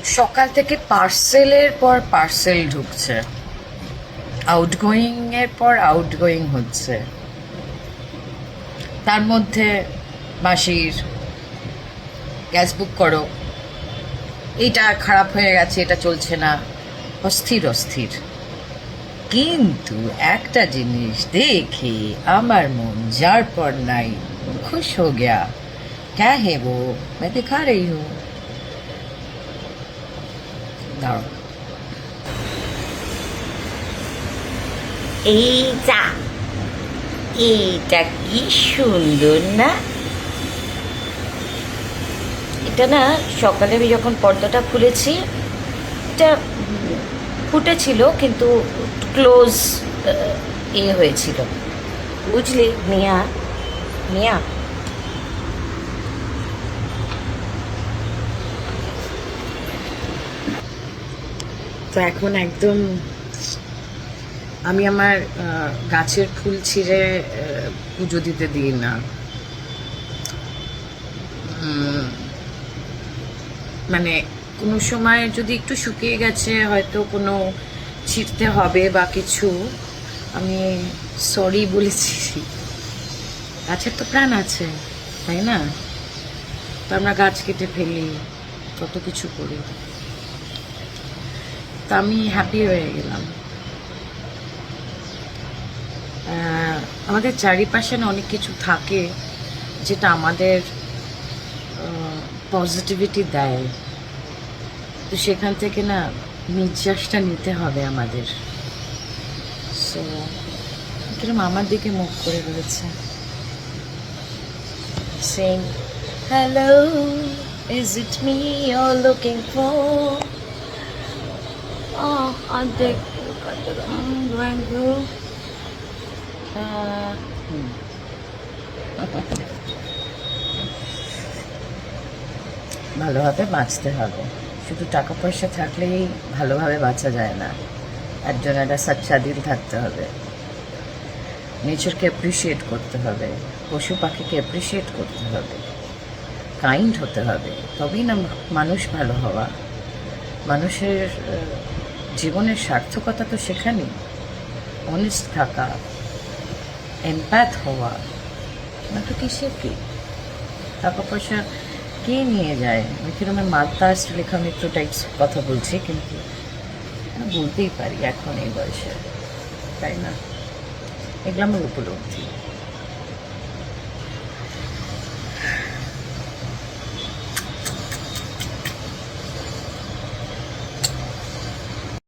সকাল থেকে পার্সেলের পর পার্সেল ঢুকছে, আউটগোয়িং এর পর আউটগোয়িং হচ্ছে। তার মধ্যে মাসির গ্যাস বুক করো, এইটা খারাপ হয়ে গেছে, এটা চলছে না, অস্থির অস্থির। কিন্তু একটা জিনিস দেখে আমার মন যার পর নাই খুশ হো গয়া। क्या है वो, मैं दिखा रही हूँ। দাঁড়াও, এই যা, এটা কি সুন্দর না? এটা না সকালে আমি যখন পর্দাটা খুলেছি, এটা ফুটেছিল কিন্তু ক্লোজ হয়েছিল, বুঝলি মিয়া? মিয়া, তো এখন একদম আমি আমার গাছের ফুল ছিঁড়ে পুজো দিতে দিই না। মানে কোনো সময় যদি একটু শুকিয়ে গেছে, হয়তো কোনো ছিঁড়তে হবে বা কিছু, আমি সরি বলেছি। গাছের তো প্রাণ আছে, তাই না? তো আমরা গাছ কেটে ফেলি, কত কিছু করি। তা আমি হ্যাপি হয়ে গেলাম। আমাদের চারিপাশে না অনেক কিছু থাকে যেটা আমাদের পজিটিভিটি দেয়, তো সেখান থেকে না নিঃশ্বাসটা নিতে হবে আমাদের। সো কিরম আমার দিকে মুখ করে রয়েছে, saying hello, is it me your looking for? অর্ধেক ভালোভাবে বাঁচতে হবে। শুধু টাকা পয়সা থাকলেই ভালোভাবে বাঁচা যায় না, একজন একটা সাচ্চা দিল থাকতে হবে, নেচারকে অ্যাপ্রিসিয়েট করতে হবে, পশু পাখিকে অ্যাপ্রিসিয়েট করতে হবে, কাইন্ড হতে হবে, তবেই না মানুষ ভালো হওয়া। মানুষের জীবনের সার্থকতা তো সেখানেই, অনেস্ট থাকা, এমপ্যাথ হওয়া, না তো কিসের কি? টাকা পয়সা কে নিয়ে যায়? আমি কিরকম মাদ্রাস লেখা মিত্র টাইপস কথা বলছি, কিন্তু বলতেই পারি এখন এই বয়সে, তাই না? এগুলো আমার উপলব্ধি।